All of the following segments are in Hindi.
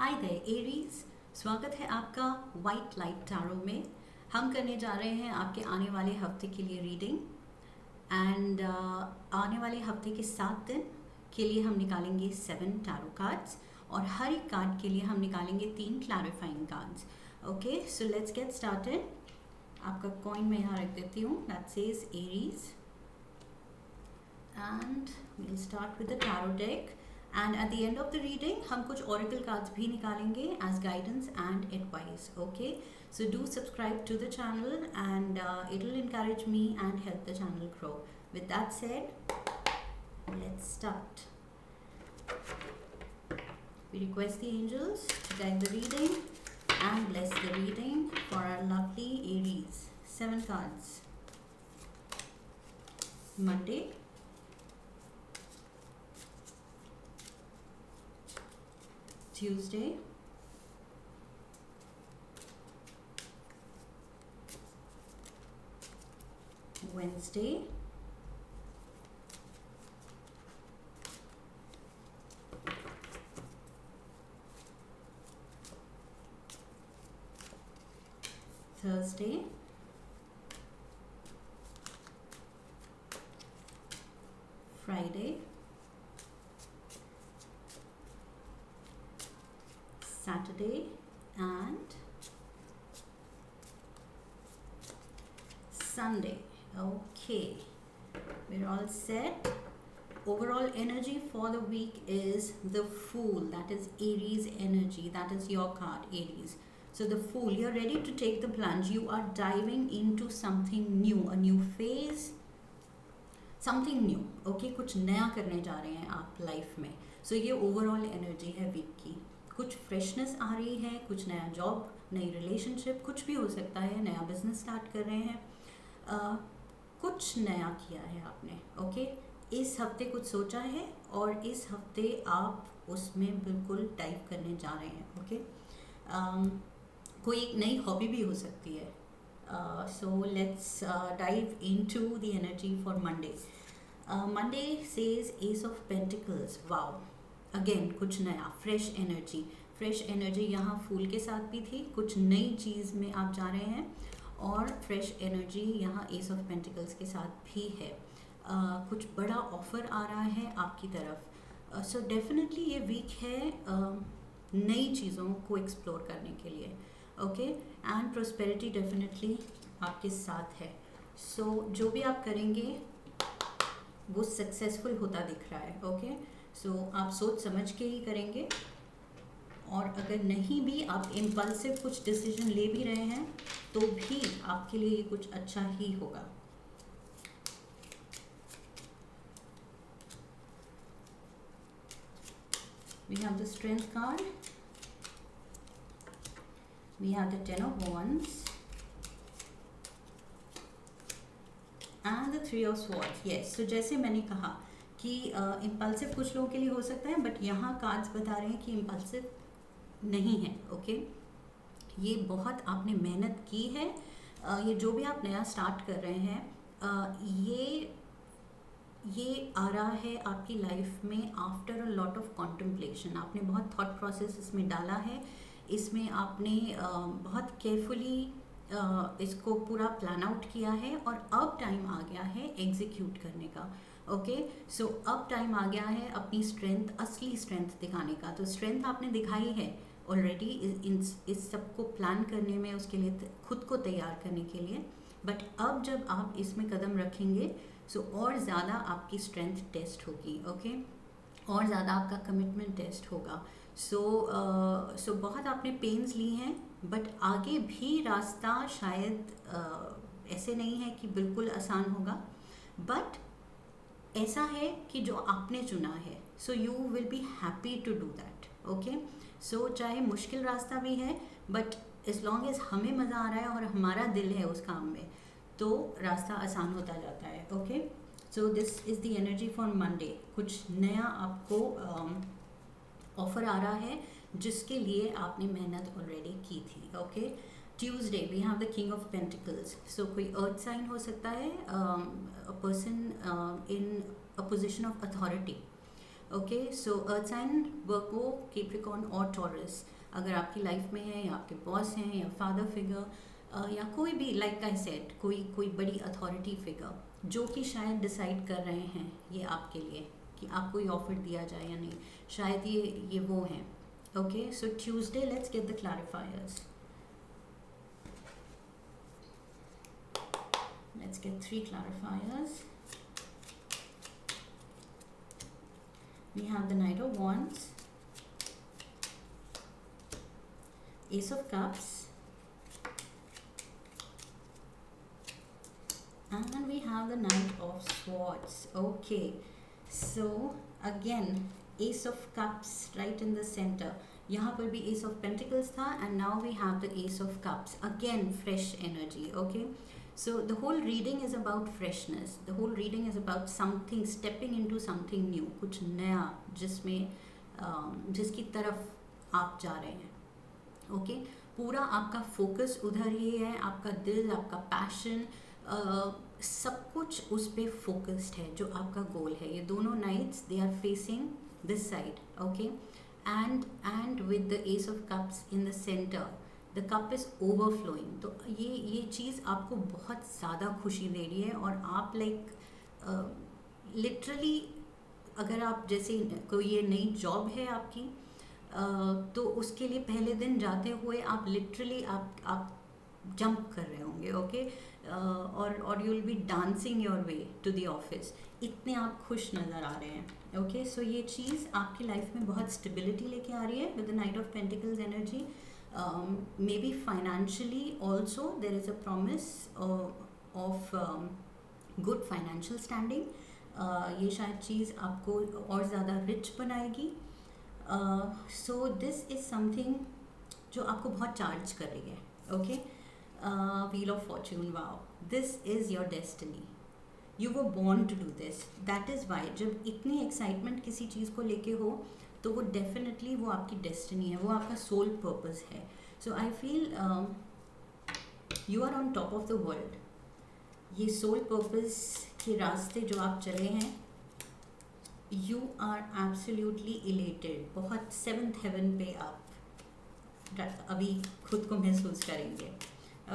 हाय देयर एरीज, स्वागत है आपका वाइट लाइट टैरो में। हम करने जा रहे हैं आपके आने वाले हफ्ते के लिए रीडिंग एंड आने वाले हफ्ते के 7 दिन के लिए हम निकालेंगे 7 टैरो कार्ड्स और हर एक कार्ड के लिए हम निकालेंगे 3 clarifying cards. Okay, so let's get started. आपका कॉइन मैं यहाँ रख देती हूँ, that says Aries and we'll start with the tarot deck and at the end of the reading हम कुछ oracle cards भी निकालेंगे as guidance and advice. Okay, so do subscribe to the channel and it will encourage me and help the channel grow. With that said, let's start. We request the angels to guide the reading and bless the reading for our lovely Aries. 7 cards. Monday, Tuesday, Wednesday, Thursday, Friday, Saturday and Sunday. Okay, we're all set. Overall energy for the week is the Fool. That is Aries energy. That is your card, Aries. So the Fool, you're ready to take the plunge. You are diving into something new, a new phase, something new. Okay, कुछ नया करने जा रहे हैं आप लाइफ में. So ये ओवरऑल एनर्जी है वीक की. कुछ फ्रेशनेस आ रही है, कुछ नया जॉब, नई रिलेशनशिप, कुछ भी हो सकता है. नया बिजनेस स्टार्ट कर रहे हैं, कुछ नया किया है आपने. ओके, इस हफ्ते कुछ सोचा है और इस हफ्ते आप उसमें बिल्कुल डाइव करने जा रहे हैं. ओके, कोई एक नई हॉबी भी हो सकती है. So let's dive into the energy for Monday. Monday says S of pentacles. Wow, again कुछ नया, फ्रेश एनर्जी. फ्रेश एनर्जी यहाँ फूल के साथ भी थी. कुछ नई चीज़ में आप जा रहे हैं और फ्रेश एनर्जी यहाँ एस ऑफ पेंटिकल्स के साथ भी है. कुछ बड़ा ऑफर आ रहा है आपकी तरफ. सो डेफिनेटली ये वीक है नई चीज़ों को एक्सप्लोर करने के लिए. ओके, एंड प्रोस्पेरिटी डेफिनेटली आपके साथ है. सो जो भी आप करेंगे वो सक्सेसफुल होता दिख रहा है. ओके, सो आप सोच समझ के ही करेंगे और अगर नहीं भी आप इम्पल्सिव कुछ डिसीजन ले भी रहे हैं तो भी आपके लिए ये कुछ अच्छा ही होगा. We have the Strength card. We have the Ten of Wands and the Three of Swords. Yes, so जैसे मैंने कहा कि इम्पल्सिव कुछ लोगों के लिए हो सकता है, बट यहाँ कार्ड्स बता रहे हैं कि इम्पल्सिव नहीं है. ओके, ये बहुत आपने मेहनत की है. ये जो भी आप नया स्टार्ट कर रहे हैं, ये आ रहा है आपकी लाइफ में after a lot of contemplation. आपने बहुत थॉट प्रोसेस इसमें डाला है. इसमें आपने बहुत केयरफुली इसको पूरा प्लान आउट किया है और अब टाइम आ गया है एग्जीक्यूट करने का. ओके, सो अब टाइम आ गया है अपनी स्ट्रेंथ, असली स्ट्रेंथ दिखाने का. तो स्ट्रेंथ आपने दिखाई है ऑलरेडी इस सब को प्लान करने में, उसके लिए खुद को तैयार करने के लिए. बट अब जब आप इसमें कदम रखेंगे सो और ज़्यादा आपकी स्ट्रेंथ टेस्ट होगी. ओके, और ज़्यादा आपका कमिटमेंट टेस्ट होगा. सो बहुत आपने पेन्स ली हैं, बट आगे भी रास्ता शायद ऐसे नहीं है कि बिल्कुल आसान होगा, बट ऐसा है कि जो आपने चुना है. So you will be happy to do that. Okay, so चाहे मुश्किल रास्ता भी है, बट एज लॉन्ग एज हमें मज़ा आ रहा है और हमारा दिल है उस काम में, तो रास्ता आसान होता जाता है. Okay, so this is the energy for Monday. कुछ नया आपको ऑफर आ रहा है जिसके लिए आपने मेहनत ऑलरेडी की थी. Okay, Tuesday we have the king of pentacles. So कोई अर्थ साइन हो सकता है, a person in a position of authority. Okay, so earth sign Virgo, Capricorn और टॉरस अगर आपकी लाइफ में है, या आपके बॉस हैं, या फादर फिगर, या कोई भी, लाइक आई सेड, कोई बड़ी अथॉरिटी फिगर जो कि शायद डिसाइड कर रहे हैं ये आपके लिए कि आपको ये ऑफर दिया जाए या नहीं, शायद ये वो हैं. Okay, so Tuesday let's get the clarifiers. Let's get 3 clarifiers. We have the Knight of Wands, Ace of Cups, and we have the Knight of Swords. Okay, so again Ace of Cups right in the center. यहाँ पर भी Ace of Pentacles था, and now we have the Ace of Cups. Again fresh energy. Okay, so the whole reading is about freshness. The whole reading is about something, stepping into something new, कुछ नया जिसमें जिसकी तरफ आप जा रहे हैं. ओके, पूरा आपका फोकस उधर ही है, आपका दिल, आपका पैशन, सब कुछ उस पे फोकस्ड है जो आपका गोल है. ये दोनों knights they are facing this side. Okay, and with the ace of cups in the centre, the cup is overflowing. तो ये चीज़ आपको बहुत ज़्यादा खुशी दे रही है, और आप लाइक लिटरली, अगर आप जैसे कोई ये नई जॉब है आपकी, तो उसके लिए पहले दिन जाते हुए आप लिटरली आप जंप कर रहे होंगे. ओके, और you will be dancing your way to the office, इतने आप खुश नज़र आ रहे हैं. ओके, सो ये चीज़ आपकी लाइफ में बहुत स्टेबिलिटी लेके आ रही है with the night of pentacles energy. Maybe financially also there is a promise of good financial standing. ये शायद चीज़ आपको और ज़्यादा रिच बनाएगी. So this is something जो आपको बहुत चार्ज कर रही है. Okay, Wheel of Fortune, wow, this is your destiny. You were born to do this. That is why जब इतनी एक्साइटमेंट किसी चीज़ को लेके हो, तो वो डेफिनेटली वो आपकी डेस्टिनी है, वो आपका सोल पर्पस है. So I feel you are on top of the world. ये सोल पर्पस के रास्ते जो आप चले हैं, यू आर एब्सोल्युटली इलेटेड. बहुत 7th हेवन पे आप अभी खुद को महसूस करेंगे.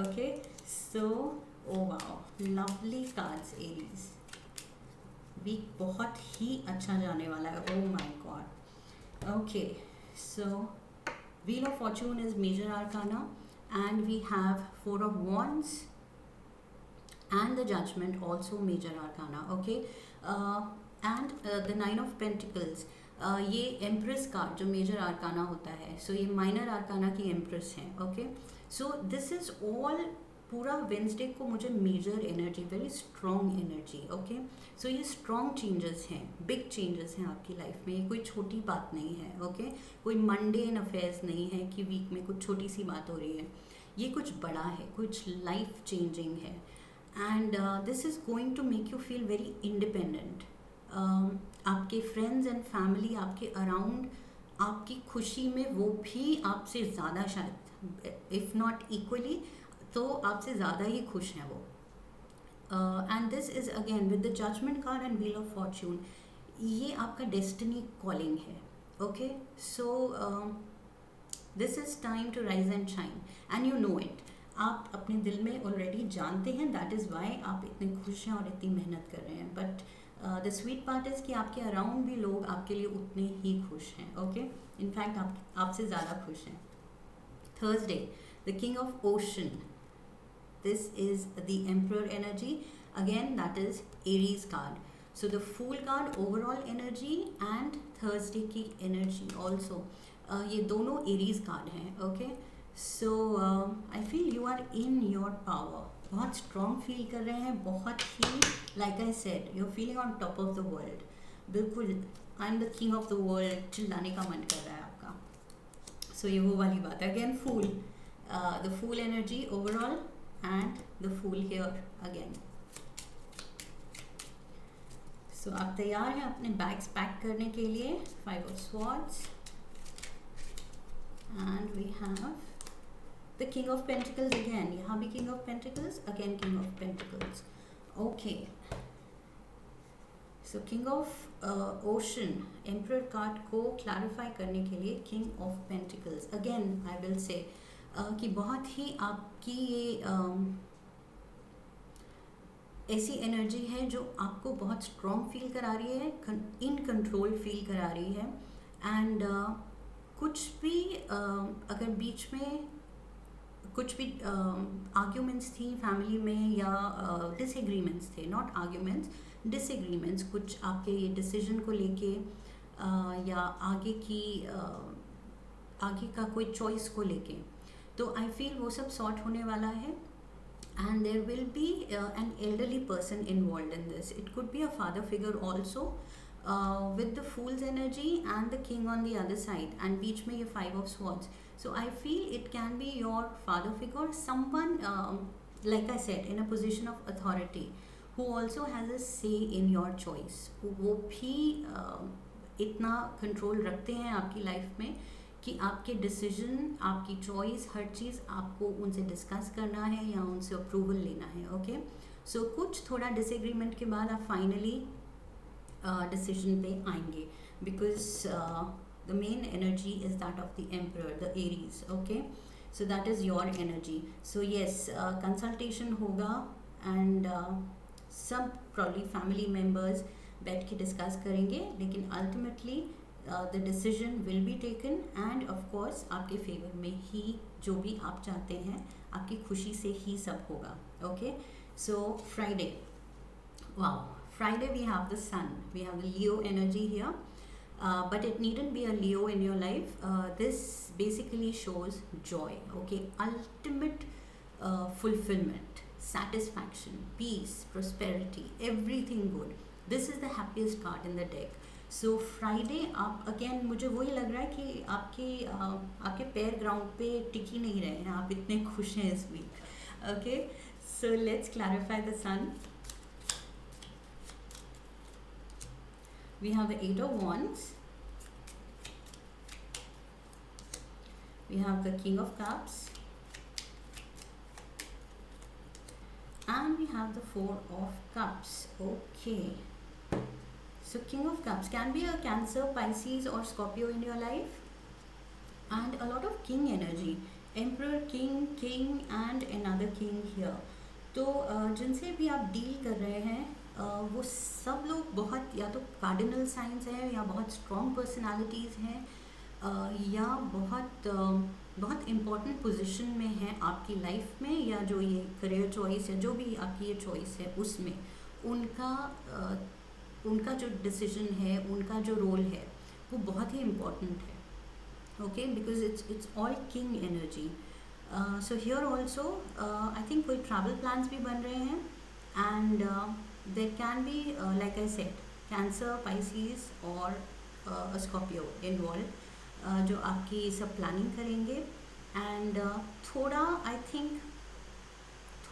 Okay, so oh wow, lovely cards Aries. Week बहुत ही अच्छा जाने वाला है. Oh my God. Okay, so Wheel of Fortune is major arcana, and we have 4 of Wands and the Judgment, also major arcana. Okay, and the 9 of Pentacles, ये Empress कार्ड जो मेजर आर्काना होता है, सो ये माइनर आर्काना की एम्प्रेस है. Okay, so this is all, पूरा वेंसडे को मुझे major energy, very strong energy. Okay, so ये स्ट्रॉन्ग चेंजेस हैं, बिग चेंजेस हैं आपकी लाइफ में. ये कोई छोटी बात नहीं है. ओके, कोई मंडेन अफेयर्स नहीं है कि वीक में कुछ छोटी सी बात हो रही है. ये कुछ बड़ा है, कुछ लाइफ चेंजिंग है. And this is going to make you feel very independent. आपके फ्रेंड्स एंड फैमिली आपके अराउंड, आपकी खुशी में वो भी आपसे ज़्यादा, शायद इफ़ नॉट इक्वली, तो आपसे ज़्यादा ही खुश हैं वो. And this is again with the judgement card and wheel of fortune. ये आपका डेस्टिनी कॉलिंग है. Okay, so this is time to rise and shine, and you know it. आप अपने दिल में ऑलरेडी जानते हैं, दैट इज़ वाई आप इतने खुश हैं और इतनी मेहनत कर रहे हैं. But the sweet part is कि आपके अराउंड भी लोग आपके लिए उतने ही खुश हैं. ओके, इनफैक्ट आपसे ज़्यादा खुश हैं. Thursday, the king of ocean. This is the Emperor energy. Again, that is Aries card. So the Fool card, overall energy, and Thursday की energy also. ये दोनों Aries card हैं. Okay, so I feel you are in your power. बहुत strong feel कर रहे हैं, बहुत ही, like I said, you're feeling on top of the world. बिल्कुल, I'm the king of the world. चिल्लाने का मन कर रहा है आपका. So ये वो वाली बात है. Again, Fool. The Fool energy overall. And the Fool here again. So आप तैयार हैं अपने बैग्स पैक करने के लिए. 5 of Swords, and we have the King of Pentacles again. यहाँ भी King of Pentacles, again King of Pentacles. Okay, so king of ocean emperor card को क्लैरिफाई करने के लिए king of pentacles, again I will say कि बहुत ही आपकी ये ऐसी एनर्जी है जो आपको बहुत स्ट्रॉन्ग फील करा रही है, इन कंट्रोल फील करा रही है। एंड कुछ भी अगर बीच में कुछ भी आर्ग्यूमेंट्स थी फैमिली में या डिसएग्रीमेंट्स थे, नॉट आर्ग्यूमेंट्स, डिसएग्रीमेंट्स, कुछ आपके ये डिसीजन को लेके या आगे का कोई चॉइस को लेके, तो आई फील वो सब सॉर्ट होने वाला है। And there will be an elderly person involved in this. It could be a father figure also, with the fool's energy and the king on the other side, and beach mein ye 5 of swords. So I feel it can be your father figure, someone like I said in a position of authority, who also has a say in your choice. वो भी इतना कंट्रोल रखते हैं आपकी लाइफ में कि आपके डिसीजन, आपकी चॉइस, हर चीज़ आपको उनसे डिस्कस करना है या उनसे अप्रूवल लेना है। ओके, सो कुछ थोड़ा डिसएग्रीमेंट के बाद आप फाइनली डिसीजन पे आएंगे, because the main energy is that of the emperor, the Aries. Okay, so that is your energy. So yes, consultation होगा एंड सब प्रॉब्ली फैमिली मेम्बर्स बैठ के डिस्कस करेंगे, लेकिन ultimately the decision will be taken and of course आपके फेवर में ही जो भी आप चाहते हैं, आपकी खुशी से ही सब होगा। Okay, so Friday, wow, Friday we have the sun, we have the Leo energy here, but it needn't be a Leo in your life. This basically shows joy, okay, ultimate fulfillment, satisfaction, peace, prosperity, everything good. This is the happiest card in the deck. So Friday आप अगेन, मुझे वही लग रहा है कि आपके पैर ग्राउंड पे टिक ही नहीं रहे हैं, आप इतने खुश हैं इस week. Okay, so let's clarify the sun. We have the 8 of wands, we have the king of cups, and we have the 4 of cups. Okay, so king of cups can be a Cancer, Pisces or Scorpio in your life, and a lot of king energy, emperor, king and another king here. तो जिनसे भी आप डील कर रहे हैं वो सब लोग बहुत या तो कार्डिनल साइंस हैं, या बहुत स्ट्रॉन्ग पर्सनालिटीज़ हैं, या बहुत इम्पॉर्टेंट पोजीशन में हैं आपकी लाइफ में, या जो ये करियर चॉइस या जो भी आपकी ये चॉइस है उसमें उनका जो डिसीजन है, उनका जो रोल है वो बहुत ही इम्पॉर्टेंट है। Okay, because it's all king energy. So here also I think कोई ट्रैवल प्लान्स भी बन रहे हैं, and there can be like I said Cancer, Pisces और स्कॉर्पियो इन्वॉल्व, जो आपकी सब प्लानिंग करेंगे। एंड थोड़ा आई थिंक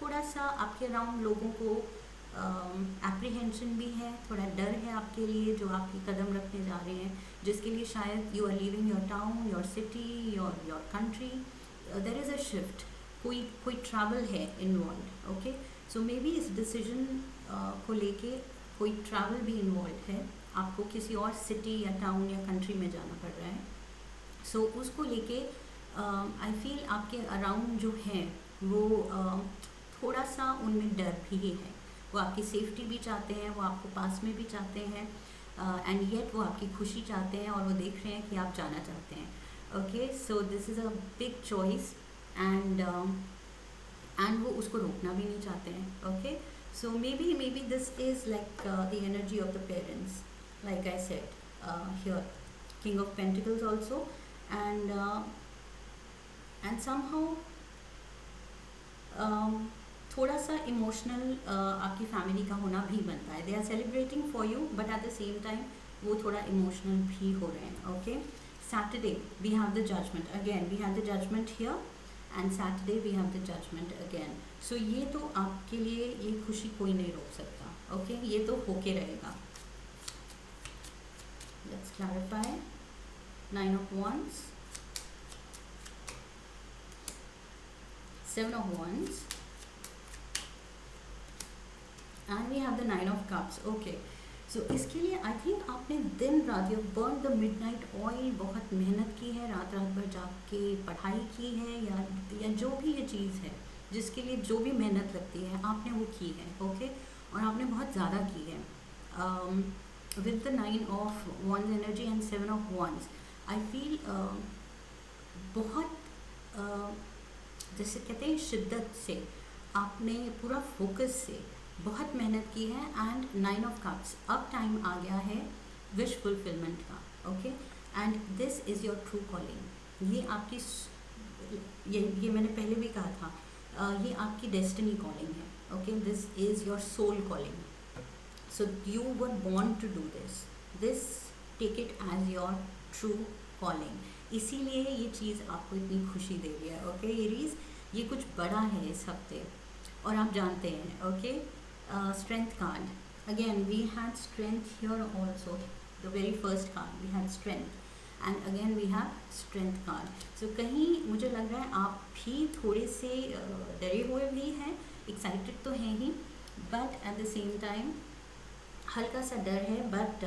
थोड़ा सा आपके अराउंड लोगों को एप्रीहेंशन भी है, थोड़ा डर है आपके लिए, जो आपकी कदम रखने जा रहे हैं, जिसके लिए शायद you are leaving your town, your city, your country, there is a shift, कोई ट्रैवल है involve. Okay, so maybe इस डिसीजन को लेके कोई ट्रैवल भी इन्वॉल्व है, आपको किसी और सिटी या टाउन या कंट्री में जाना पड़ रहा है। सो उसको लेके आई फील आपके अराउंड जो है वो थोड़ा सा उनमें डर भी है, वो आपकी सेफ्टी भी चाहते हैं, वो आपको पास में भी चाहते हैं, एंड येट वो आपकी खुशी चाहते हैं, और वो देख रहे हैं कि आप जाना चाहते हैं। Okay, so this is a big choice, and वो उसको रोकना भी नहीं चाहते हैं। Okay, so may be this is like the energy of the parents, like I said here, king of pentacles also, and somehow थोड़ा सा इमोशनल आपकी फैमिली का होना भी बनता है। They are celebrating for you, but at the same time वो थोड़ा इमोशनल भी हो रहे हैं। Okay, Saturday we have the judgement, again we have the judgement here, and Saturday we have the judgement again. So ये तो आपके लिए ये खुशी कोई नहीं रोक सकता। ओके, ये तो होके रहेगा। Let's clarify, 9 of wands, 7 of wands, and we have the 9 of cups. Okay, सो इसके लिए आई थिंक आपने दिन रात, you burn the midnight oil, बहुत मेहनत की है, रात रात भर जाग के पढ़ाई की है, या जो भी ये चीज़ है जिसके लिए जो भी मेहनत लगती है आपने वो की है, ओके, और आपने बहुत ज़्यादा की है। With the 9 of Wands energy and 7 of Wands, I feel बहुत जैसे कहते हैं शिद्दत से आपने पूरा फोकस से बहुत मेहनत की है। एंड 9 of Cups, अब टाइम आ गया है विश फुलफिलमेंट का, okay, and this is your true calling. ये आपकी ये मैंने पहले भी कहा था, ये आपकी डेस्टिनी कॉलिंग है, okay, this is your soul calling. So you were born to do this, take it as your true calling. इसीलिए ये चीज़ आपको इतनी खुशी दे रही है, ओके एरीज, ये कुछ बड़ा है इस हफ्ते। और आप जानते हैं, okay, strength card, again we had strength here also, the very first card we had strength, and again we have strength card. So कहीं मुझे लग रहा है आप भी थोड़े से डरे हुए भी हैं, एक्साइटेड तो हैं ही, but at the same time हल्का सा डर है। बट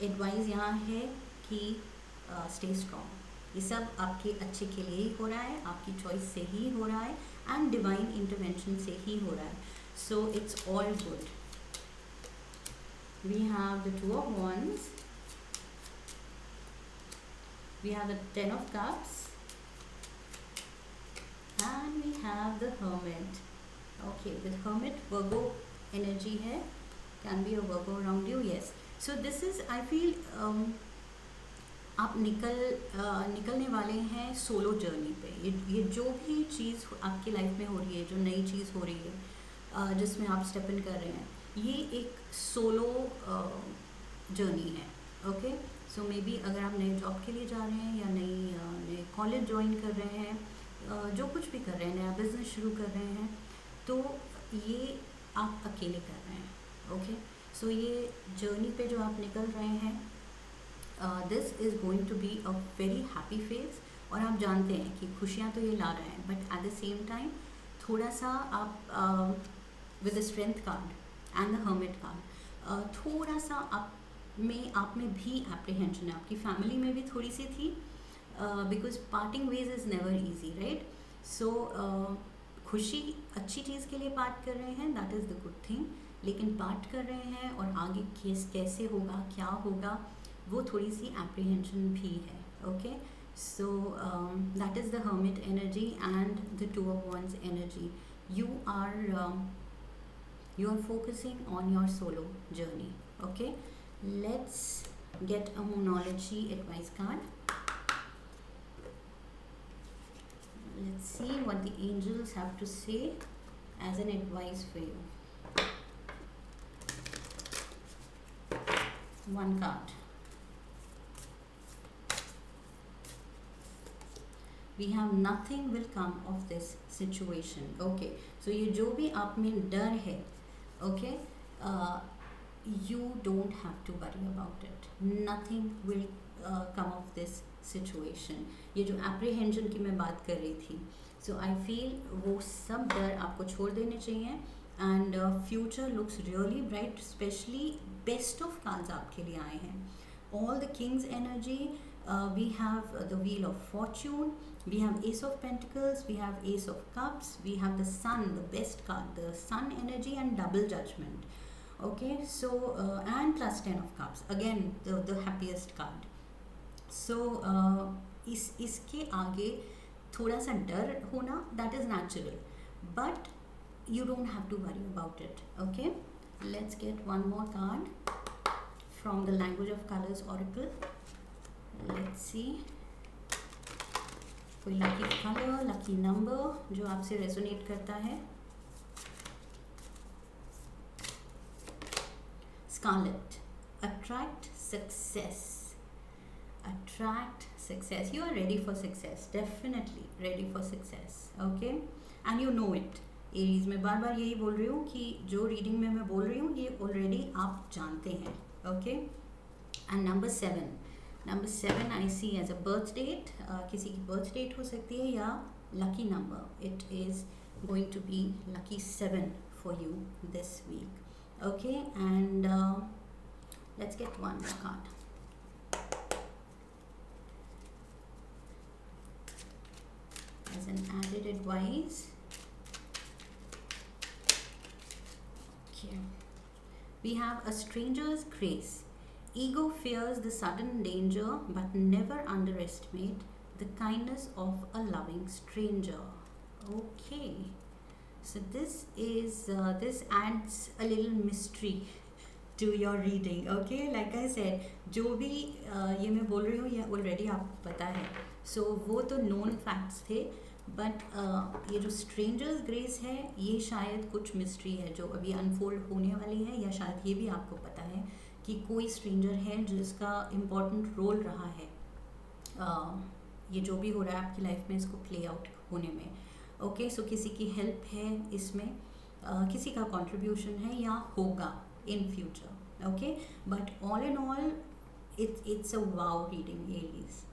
एडवाइस यहाँ है कि स्टे स्ट्रॉन्ग, ये सब आपके अच्छे के लिए ही हो रहा है, आपकी चॉइस से ही हो रहा है, एंड डिवाइन इंटरवेंशन से ही हो रहा है। So it's all good. We have the 2 of Wands, we have the 10 of Cups, and we have the Hermit. Okay, the Hermit Virgo energy है, can be a Virgo around you, yes. So this is, I feel आप निकलने वाले हैं सोलो जर्नी पे। ये जो भी चीज़ आपकी लाइफ में हो रही है, जो नई चीज़ हो रही है, जिसमें आप स्टेप इन कर रहे हैं, ये एक सोलो जर्नी है, ओके। सो मे बी अगर आप नए जॉब के लिए जा रहे हैं या नए कॉलेज ज्वाइन कर रहे हैं, जो कुछ भी कर रहे हैं, नया बिजनेस शुरू कर रहे हैं, तो ये आप अकेले कर रहे हैं, ओके। सो ये जर्नी पे जो आप निकल रहे हैं, this is going to be a very happy phase, और आप जानते हैं कि खुशियाँ तो ये ला रहे हैं, but at the same time थोड़ा सा आप with the strength card and the hermit card, थोड़ा सा आप में भी apprehension है, आपकी फैमिली में भी थोड़ी सी थी, because parting ways is never easy, right? So खुशी अच्छी चीज़ के लिए पार्ट कर रहे हैं, that is the good thing, लेकिन पार्ट कर रहे हैं और आगे कैसे होगा, क्या होगा, वो थोड़ी सी apprehension भी है, okay? So that is the hermit energy and the 2 of Wands energy. You are focusing on your solo journey, okay. Let's get a Moonology advice card. Let's see what the angels have to say as an advice for you. One card. We have nothing will come of this situation, okay. So ये जो भी आप में डर है, okay, you don't have to worry about it. Nothing will come of this situation. ये जो apprehension की मैं बात कर रही थी, so I feel वो सब डर आपको छोड़ देने चाहिए, and future looks really bright, especially best of cards आपके लिए आए हैं। All the King's energy, we have the Wheel of Fortune, we have Ace of Pentacles, we have Ace of Cups, we have the Sun, the best card, the Sun energy, and Double Judgment, okay. So and plus 10 of Cups, again the happiest card. So इसके आगे थोड़ा सा डर होना, that is natural, but you don't have to worry about it, okay. Let's get one more card from the Language of Colors Oracle. Let's see, कोई लकी कलर, लकी नंबर जो आपसे रेजोनेट करता है। Scarlet, attract success, attract success. You are ready for success, definitely ready for success, okay, and you know it. Aries, मैं बार बार यही बोल रही हूँ कि जो रीडिंग में मैं बोल रही हूँ ये ऑलरेडी आप जानते हैं, okay. And number 7 I see as a birth date, किसी की बर्थ डेट हो सकती है, या lucky number, it is going to be lucky 7 for you this week, okay. And Let's get one more card. As an added advice. Okay. We have a stranger's grace. Ego fears the sudden danger but never underestimate the kindness of a loving stranger. Okay. So this adds a little mystery to your reading. Okay, like I said, जो भी ये मैं बोल रही हूँ ये already आपको पता है. So वो तो known facts थे, बट ये जो स्ट्रेंजर्स ग्रेस है ये शायद कुछ मिस्ट्री है जो अभी अनफोल्ड होने वाली है, या शायद ये भी आपको पता है कि कोई स्ट्रेंजर है जिसका इम्पोर्टेंट रोल रहा है ये जो भी हो रहा है आपकी लाइफ में इसको प्ले आउट होने में. ओके, सो किसी की हेल्प है इसमें, किसी का कंट्रीब्यूशन है या होगा in future. Okay, but all in all it's a wow reading, Aries.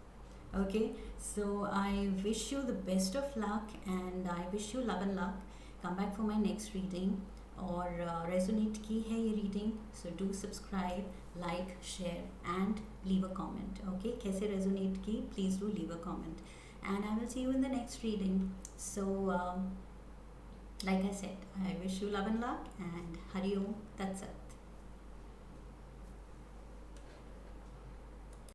Okay, so I wish you the best of luck and I wish you love and luck. Come back for my next reading. और रेजोनेट की है ये reading, so do subscribe, like, share and leave a comment. Okay, कैसे रेजोनेट की please do leave a comment and I will see you in the next reading. So like I said, I wish you love and luck and Hari Om. That's it.